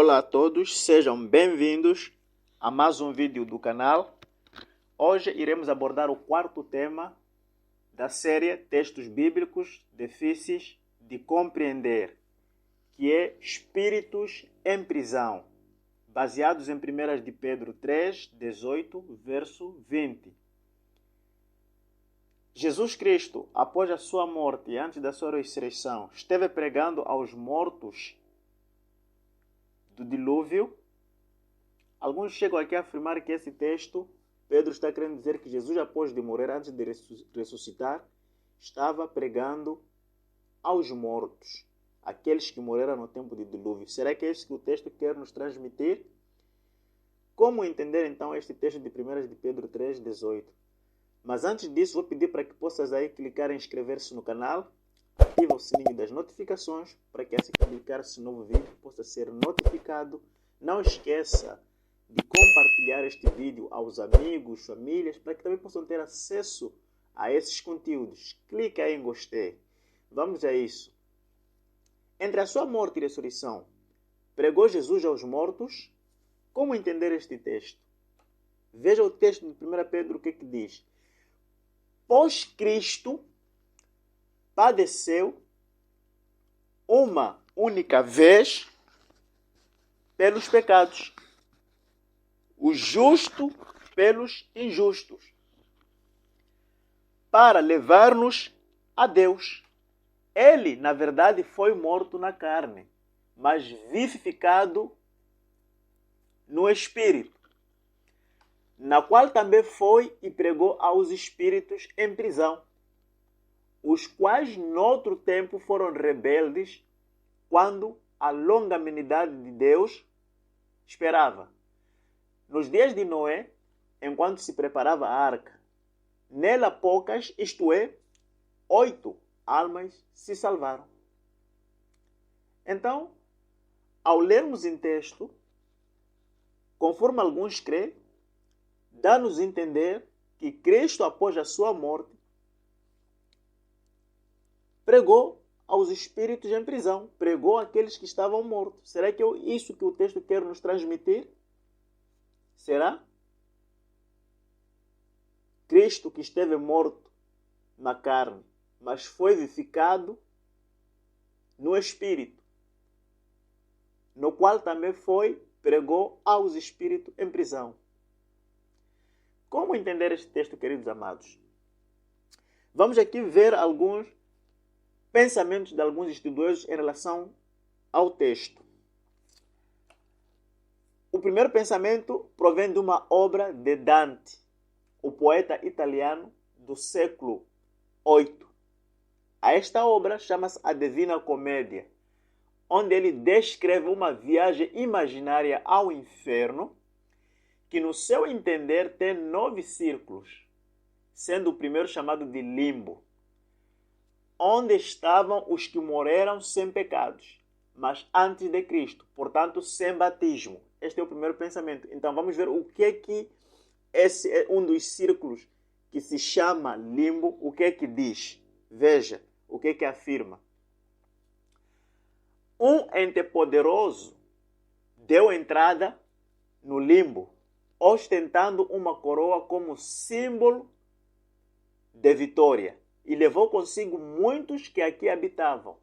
Olá a todos, sejam bem-vindos a mais um vídeo do canal. Hoje iremos abordar o quarto tema da série Textos Bíblicos Difíceis de Compreender, que é Espíritos em Prisão, baseados em 1 de Pedro 3, 18, verso 20. Jesus Cristo, após a sua morte e antes da sua ressurreição, esteve pregando aos mortos do dilúvio. Alguns chegam aqui a afirmar que esse texto, Pedro está querendo dizer que Jesus, após de morrer, antes de ressuscitar, estava pregando aos mortos, aqueles que morreram no tempo do dilúvio. Será que é isso que o texto quer nos transmitir? Como entender então este texto de 1 de Pedro 3, 18? Mas antes disso, vou pedir para que possas aí clicar em inscrever-se no canal, ativa o sininho das notificações para que assim que publicar-se um novo vídeo possa ser notificado. Não esqueça de compartilhar este vídeo aos amigos, famílias, para que também possam ter acesso a esses conteúdos. Clique aí em gostei. Vamos a isso. Entre a sua morte e ressurreição, pregou Jesus aos mortos? Como entender este texto? Veja o texto de 1 Pedro, o que diz. Pois Cristo padeceu uma única vez pelos pecados, o justo pelos injustos, para levar-nos a Deus. Ele, na verdade, foi morto na carne, mas vivificado no Espírito, na qual também foi e pregou aos espíritos em prisão, os quais noutro tempo foram rebeldes, quando a longanimidade de Deus esperava. Nos dias de Noé, enquanto se preparava a arca, nela poucas, isto é, 8 almas se salvaram. Então, ao lermos em texto, conforme alguns creem, dá-nos a entender que Cristo, após a sua morte, pregou aos espíritos em prisão, pregou àqueles que estavam mortos. Será que é isso que o texto quer nos transmitir? Será? Cristo que esteve morto na carne, mas foi vivificado no Espírito, no qual também pregou aos espíritos em prisão. Como entender este texto, queridos amados? Vamos aqui ver alguns pensamentos de alguns estudiosos em relação ao texto. O primeiro pensamento provém de uma obra de Dante, o poeta italiano do século VIII. A esta obra chama-se A Divina Comédia, onde ele descreve uma viagem imaginária ao inferno, que no seu entender tem 9 círculos, sendo o primeiro chamado de limbo, onde estavam os que morreram sem pecados, mas antes de Cristo, portanto sem batismo. Este é o primeiro pensamento. Então vamos ver o que esse é um dos círculos que se chama limbo, o que diz. Veja o que afirma. Um ente poderoso deu entrada no limbo, ostentando uma coroa como símbolo de vitória, e levou consigo muitos que aqui habitavam.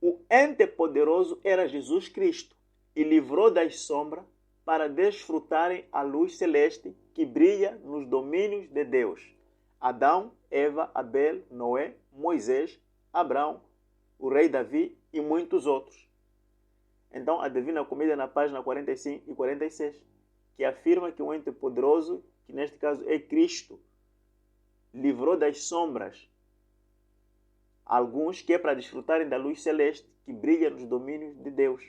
O ente poderoso era Jesus Cristo, e livrou das sombras para desfrutarem a luz celeste que brilha nos domínios de Deus. Adão, Eva, Abel, Noé, Moisés, Abraão, o rei Davi e muitos outros. Então, a Divina Comédia na página 45 e 46, que afirma que o ente poderoso, que neste caso é Cristo, livrou das sombras alguns que é para desfrutarem da luz celeste que brilha nos domínios de Deus.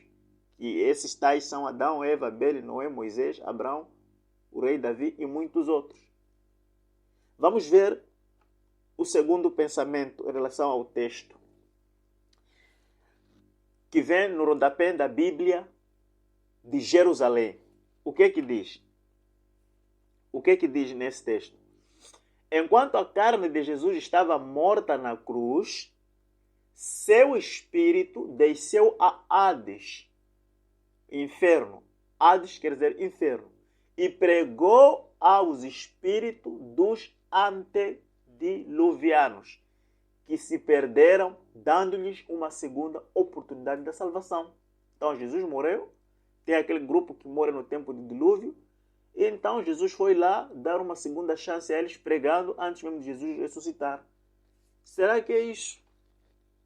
E esses tais são Adão, Eva, Abel, Noé, Moisés, Abraão, o rei Davi e muitos outros. Vamos ver o segundo pensamento em relação ao texto, que vem no rodapé da Bíblia de Jerusalém. O que diz? O que diz nesse texto? Enquanto a carne de Jesus estava morta na cruz, seu espírito desceu a Hades, inferno. Hades quer dizer inferno. E pregou aos espíritos dos antediluvianos, que se perderam, dando-lhes uma segunda oportunidade da salvação. Então Jesus morreu, tem aquele grupo que mora no tempo do dilúvio, e então Jesus foi lá dar uma segunda chance a eles, pregando antes mesmo de Jesus ressuscitar. Será que é isso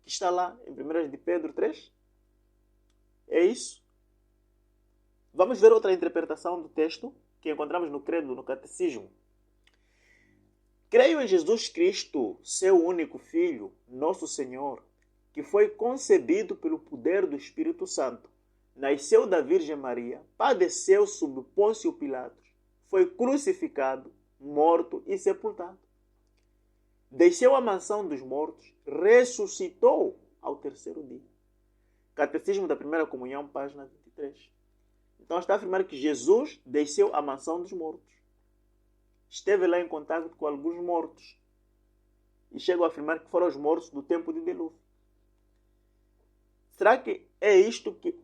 que está lá em 1 de Pedro 3? É isso? Vamos ver outra interpretação do texto que encontramos no credo, no catecismo. Creio em Jesus Cristo, seu único Filho, nosso Senhor, que foi concebido pelo poder do Espírito Santo, nasceu da Virgem Maria, padeceu sob Pôncio Pilatos, foi crucificado, morto e sepultado. Desceu à mansão dos mortos, ressuscitou ao terceiro dia. Catecismo da Primeira Comunhão, página 23. Então está a afirmar que Jesus desceu à mansão dos mortos. Esteve lá em contato com alguns mortos. E chegou a afirmar que foram os mortos do tempo de dilúvio. Será que é isto que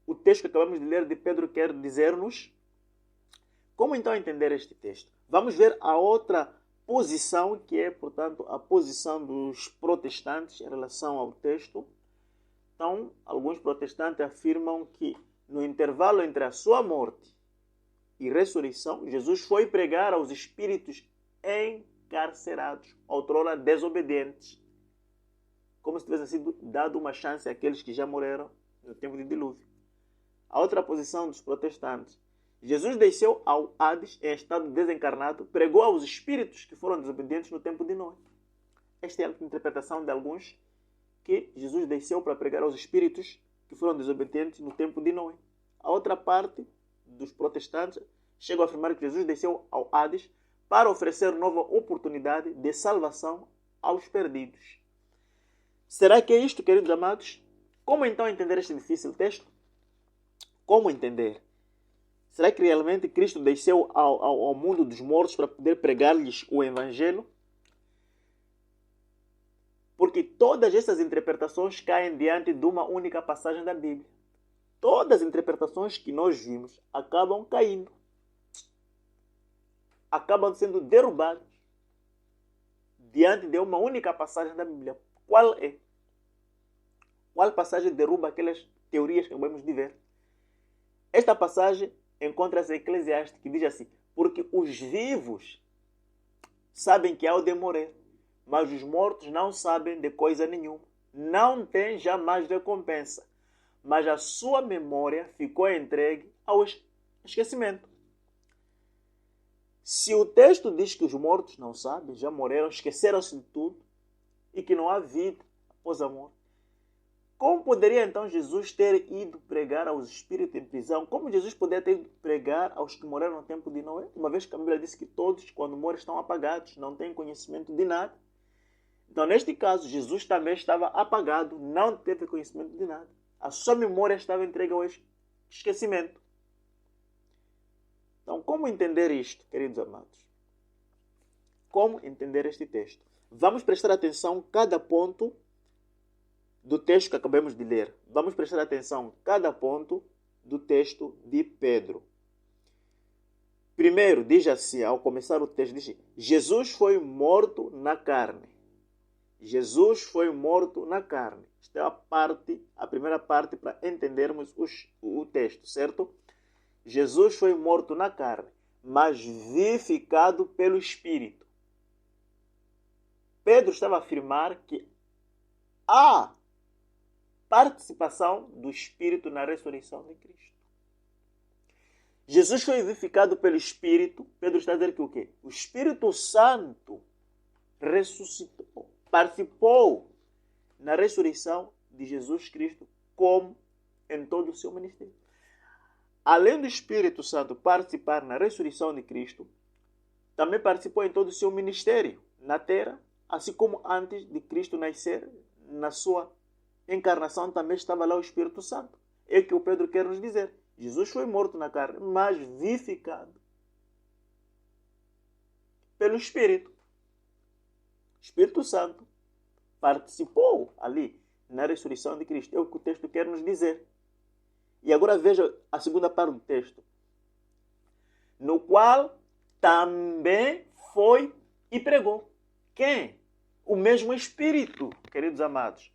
o texto que acabamos de ler de Pedro quer dizer-nos? Como então entender este texto? Vamos ver a outra posição, que é, portanto, a posição dos protestantes em relação ao texto. Então, alguns protestantes afirmam que no intervalo entre a sua morte e ressurreição, Jesus foi pregar aos espíritos encarcerados, outrora desobedientes, como se tivesse sido dado uma chance àqueles que já morreram no tempo de dilúvio. A outra posição dos protestantes: Jesus desceu ao Hades em estado desencarnado, pregou aos espíritos que foram desobedientes no tempo de Noé. Esta é a interpretação de alguns, que Jesus desceu para pregar aos espíritos que foram desobedientes no tempo de Noé. A outra parte dos protestantes chegam a afirmar que Jesus desceu ao Hades para oferecer nova oportunidade de salvação aos perdidos. Será que é isto, queridos amados? Como então entender este difícil texto? Como entender? Será que realmente Cristo desceu ao mundo dos mortos para poder pregar-lhes o Evangelho? Porque todas essas interpretações caem diante de uma única passagem da Bíblia. Todas as interpretações que nós vimos acabam caindo. Acabam sendo derrubadas diante de uma única passagem da Bíblia. Qual é? Qual passagem derruba aquelas teorias que acabamos de ver? Esta passagem encontra-se em Eclesiastes, que diz assim: porque os vivos sabem que há o de morrer, mas os mortos não sabem de coisa nenhuma. Não têm jamais recompensa, mas a sua memória ficou entregue ao esquecimento. Se o texto diz que os mortos não sabem, já morreram, esqueceram-se de tudo, e que não há vida após a morte, como poderia então Jesus ter ido pregar aos espíritos em prisão? Como Jesus poderia ter ido pregar aos que morreram no tempo de Noé? Uma vez que a Bíblia disse que todos, quando morrem, estão apagados, não têm conhecimento de nada. Então, neste caso, Jesus também estava apagado, não teve conhecimento de nada. A sua memória estava entregue ao esquecimento. Então, como entender isto, queridos amados? Como entender este texto? Vamos prestar atenção a cada ponto do texto que acabamos de ler. Vamos prestar atenção a cada ponto do texto de Pedro. Primeiro, diz assim, ao começar o texto, diz: Jesus foi morto na carne. Jesus foi morto na carne. Esta é a primeira parte para entendermos o texto, certo? Jesus foi morto na carne, mas vivificado pelo Espírito. Pedro estava a afirmar que há participação do Espírito na ressurreição de Cristo. Jesus foi vivificado pelo Espírito. Pedro está a dizer que o quê? O Espírito Santo ressuscitou, participou na ressurreição de Jesus Cristo, como em todo o seu ministério. Além do Espírito Santo participar na ressurreição de Cristo, também participou em todo o seu ministério na terra, assim como antes de Cristo nascer, na sua encarnação também estava lá o Espírito Santo. É o que o Pedro quer nos dizer. Jesus foi morto na carne, mas vivificado pelo Espírito. O Espírito Santo participou ali na ressurreição de Cristo. É o que o texto quer nos dizer. E agora veja a segunda parte do texto. No qual também foi e pregou. Quem? O mesmo Espírito, queridos amados.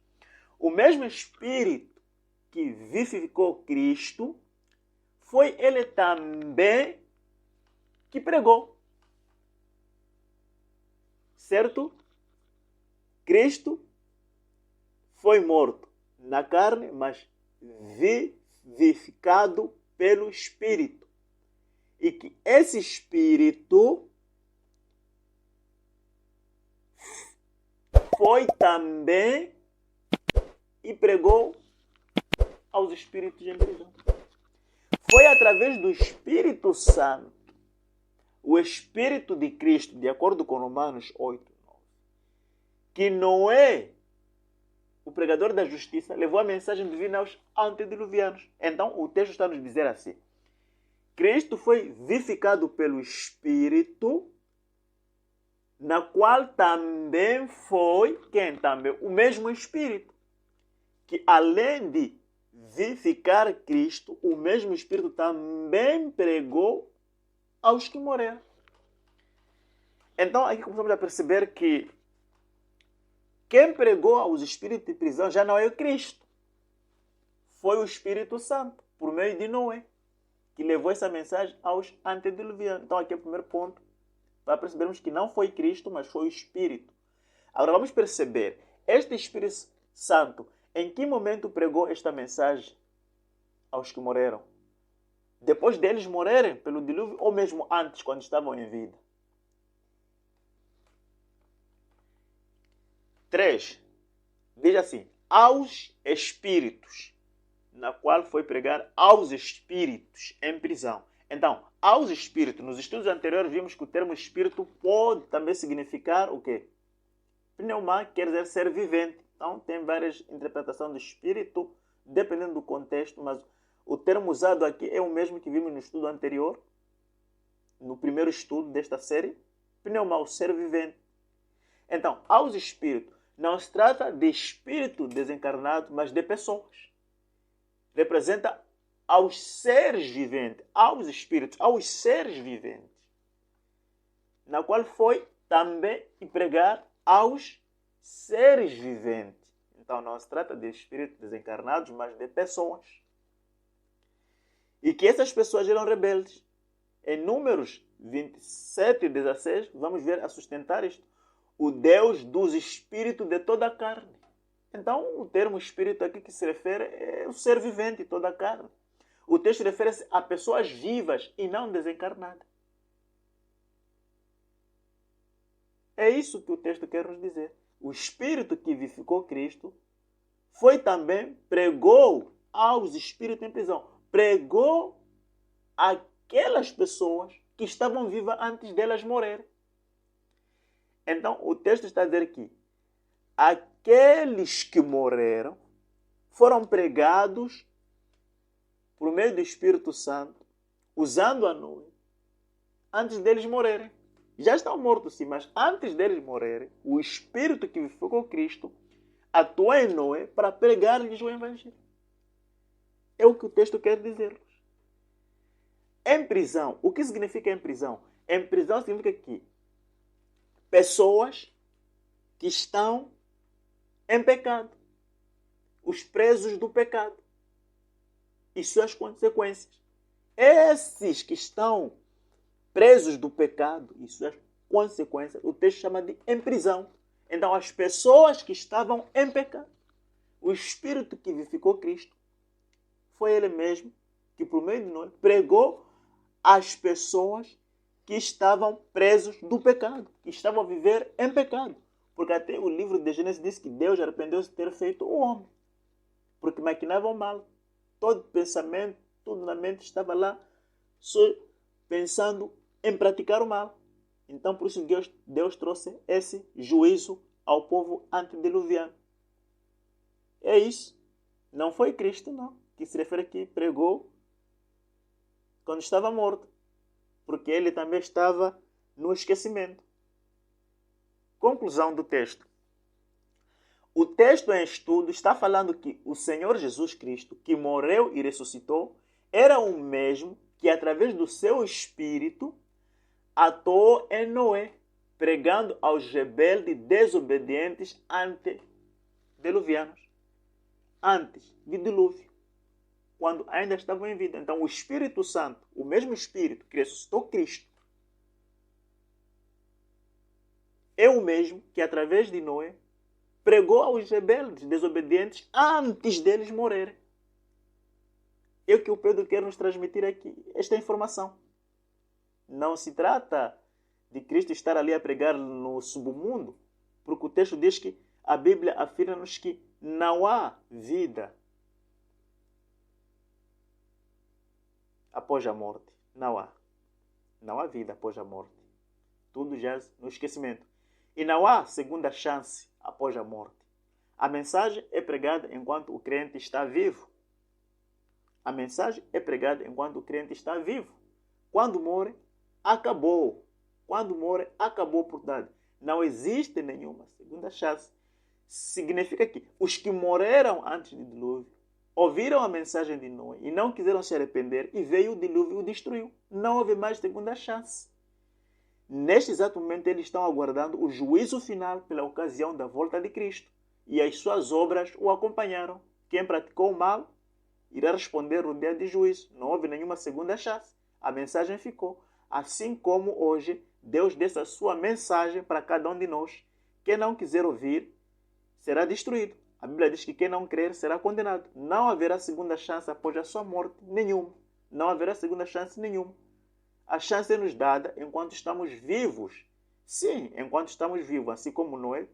O mesmo Espírito que vivificou Cristo, foi ele também que pregou. Certo? Cristo foi morto na carne, mas vivificado pelo Espírito. E que esse Espírito foi também e pregou aos espíritos em prisão. Foi através do Espírito Santo, o Espírito de Cristo, de acordo com Romanos 8, 9, que Noé, o pregador da justiça, levou a mensagem divina aos antediluvianos. Então, o texto está nos dizer assim: Cristo foi vivificado pelo Espírito, na qual também foi, quem também? O mesmo Espírito, que além de vivificar Cristo, o mesmo Espírito também pregou aos que morreram. Então, aqui começamos a perceber que quem pregou aos espíritos de prisão já não é o Cristo. Foi o Espírito Santo, por meio de Noé, que levou essa mensagem aos antediluvianos. Então, aqui é o primeiro ponto, para percebermos que não foi Cristo, mas foi o Espírito. Agora, vamos perceber, este Espírito Santo, em que momento pregou esta mensagem aos que morreram? Depois deles morrerem pelo dilúvio ou mesmo antes, quando estavam em vida? 3. Diz assim: aos espíritos, na qual foi pregar aos espíritos em prisão. Então, aos espíritos, nos estudos anteriores vimos que o termo espírito pode também significar o quê? Pneuma quer dizer ser vivente. Então, tem várias interpretações do espírito, dependendo do contexto, mas o termo usado aqui é o mesmo que vimos no estudo anterior, no primeiro estudo desta série, pneuma, o ser vivente. Então, aos espíritos, não se trata de espírito desencarnado, mas de pessoas. Representa aos seres viventes, aos espíritos, aos seres viventes, na qual foi também pregar aos seres viventes. Então, não se trata de espíritos desencarnados, mas de pessoas. E que essas pessoas eram rebeldes. Em Números 27 e 16, vamos ver a sustentar isto. O Deus dos espíritos de toda a carne. Então, o termo espírito aqui que se refere é o ser vivente, toda a carne. O texto refere-se a pessoas vivas e não desencarnadas. É isso que o texto quer nos dizer. O Espírito que vivificou Cristo foi também, pregou aos espíritos em prisão. Pregou aquelas pessoas que estavam vivas antes delas morrerem. Então, o texto está a dizer que aqueles que morreram foram pregados por meio do Espírito Santo, usando a Noé, antes deles morrerem. Já estão mortos, sim, mas antes deles morrerem, o Espírito que vivificou Cristo atuou em Noé para pregar-lhes o Evangelho. É o que o texto quer dizer-nos. Em prisão, o que significa em prisão? Em prisão significa que pessoas que estão em pecado, os presos do pecado e suas consequências. Esses que estão presos do pecado e suas consequências, o texto chama de em prisão. Então, as pessoas que estavam em pecado, o Espírito que vivificou Cristo, foi Ele mesmo que, por meio de nós, pregou às pessoas que estavam presos do pecado, que estavam a viver em pecado. Porque até o livro de Gênesis diz que Deus arrependeu-se de ter feito o homem, porque maquinavam mal. Todo pensamento, tudo na mente estava lá, só pensando em praticar o mal. Então, por isso Deus trouxe esse juízo ao povo antediluviano. É isso. Não foi Cristo, não, que se refere aqui, pregou quando estava morto, porque ele também estava no esquecimento. Conclusão do texto. O texto em estudo está falando que o Senhor Jesus Cristo, que morreu e ressuscitou, era o mesmo que, através do seu Espírito, atuou em Noé, pregando aos rebeldes desobedientes antediluvianos, antes do dilúvio, quando ainda estavam em vida. Então, o Espírito Santo, o mesmo Espírito que ressuscitou Cristo, é o mesmo que, através de Noé, pregou aos rebeldes desobedientes antes deles morrerem. É o que o Pedro quer nos transmitir aqui, esta informação. Não se trata de Cristo estar ali a pregar no submundo, porque o texto diz que a Bíblia afirma-nos que não há vida após a morte. Não há. Não há vida após a morte. Tudo jaz no esquecimento. E não há segunda chance após a morte. A mensagem é pregada enquanto o crente está vivo. A mensagem é pregada enquanto o crente está vivo. Quando morre, acabou. Quando morre, acabou por dar. Não existe nenhuma segunda chance. Significa que os que morreram antes do dilúvio ouviram a mensagem de Noé e não quiseram se arrepender e veio o dilúvio e o destruiu. Não houve mais segunda chance. Neste exato momento, eles estão aguardando o juízo final pela ocasião da volta de Cristo. E as suas obras o acompanharam. Quem praticou o mal irá responder no dia de juízo. Não houve nenhuma segunda chance. A mensagem ficou. Assim como hoje, Deus deixa a sua mensagem para cada um de nós. Quem não quiser ouvir, será destruído. A Bíblia diz que quem não crer será condenado. Não haverá segunda chance após a sua morte. Nenhuma. Não haverá segunda chance nenhuma. A chance é nos dada enquanto estamos vivos. Sim, enquanto estamos vivos. Assim como Noé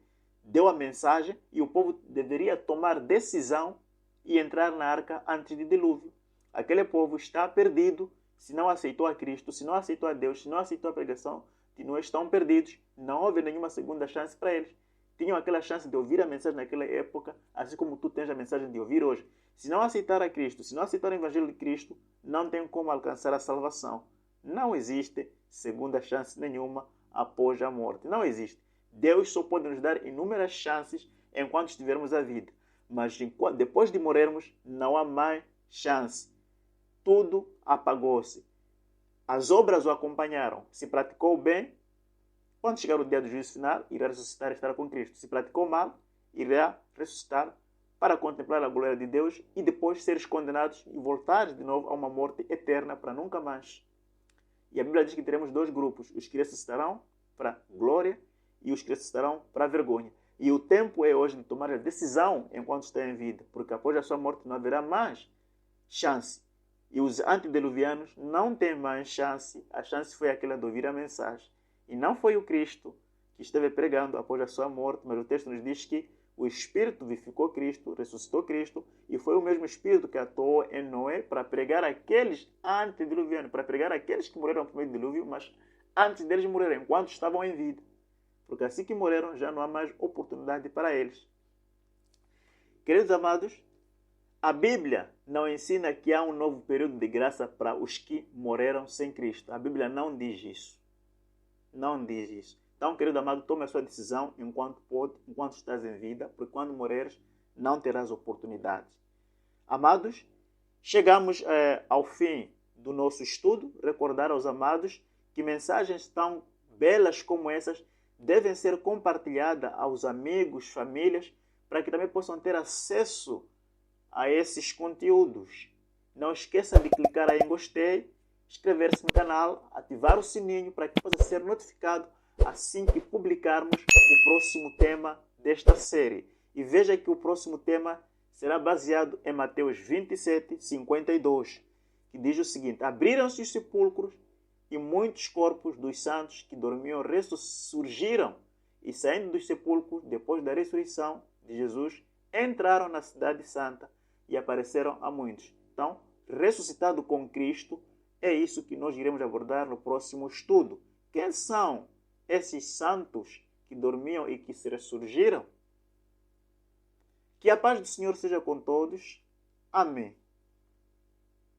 deu a mensagem e o povo deveria tomar decisão e entrar na arca antes do dilúvio. Aquele povo está perdido se não aceitou a Cristo, se não aceitou a Deus, se não aceitou a pregação de Noé, estão perdidos. Não houve nenhuma segunda chance para eles. Tinham aquela chance de ouvir a mensagem naquela época, assim como tu tens a mensagem de ouvir hoje. Se não aceitar a Cristo, se não aceitar o Evangelho de Cristo, não tem como alcançar a salvação. Não existe segunda chance nenhuma após a morte. Não existe. Deus só pode nos dar inúmeras chances enquanto estivermos a vida. Mas depois de morrermos, não há mais chance. Tudo apagou-se. As obras o acompanharam. Se praticou o bem, quando chegar o dia do juízo final, irá ressuscitar e estar com Cristo. Se praticou o mal, irá ressuscitar para contemplar a glória de Deus e depois seres condenados e voltar de novo a uma morte eterna para nunca mais. E a Bíblia diz que teremos dois grupos, os que ressuscitarão para a glória e os que ressuscitarão para a vergonha. E o tempo é hoje de tomar a decisão enquanto está em vida, porque após a sua morte não haverá mais chance. E os antediluvianos não têm mais chance. A chance foi aquela de ouvir a mensagem. E não foi o Cristo que esteve pregando após a sua morte, mas o texto nos diz que o Espírito vivificou Cristo, ressuscitou Cristo, e foi o mesmo Espírito que atuou em Noé para pregar aqueles antediluvianos, para pregar aqueles que morreram no primeiro dilúvio, mas antes deles morrerem, enquanto estavam em vida. Porque assim que morreram, já não há mais oportunidade para eles. Queridos amados, a Bíblia não ensina que há um novo período de graça para os que morreram sem Cristo. A Bíblia não diz isso. Não diz isso. Então, querido amado, tome a sua decisão enquanto pode, enquanto estás em vida, porque quando morreres, não terás oportunidade. Amados, chegamos ao fim do nosso estudo. Recordar aos amados que mensagens tão belas como essas devem ser compartilhadas aos amigos, famílias, para que também possam ter acesso a esses conteúdos. Não esqueça de clicar aí em gostei, inscrever-se no canal, ativar o sininho para que possa ser notificado assim que publicarmos o próximo tema desta série. E veja que o próximo tema será baseado em Mateus 27, 52, que diz o seguinte: abriram-se os sepulcros e muitos corpos dos santos que dormiam ressurgiram e, saindo dos sepulcros, depois da ressurreição de Jesus, entraram na cidade santa e apareceram a muitos. Então, ressuscitado com Cristo, é isso que nós iremos abordar no próximo estudo. Quem são esses santos que dormiam e que se ressurgiram? Que a paz do Senhor seja com todos. Amém.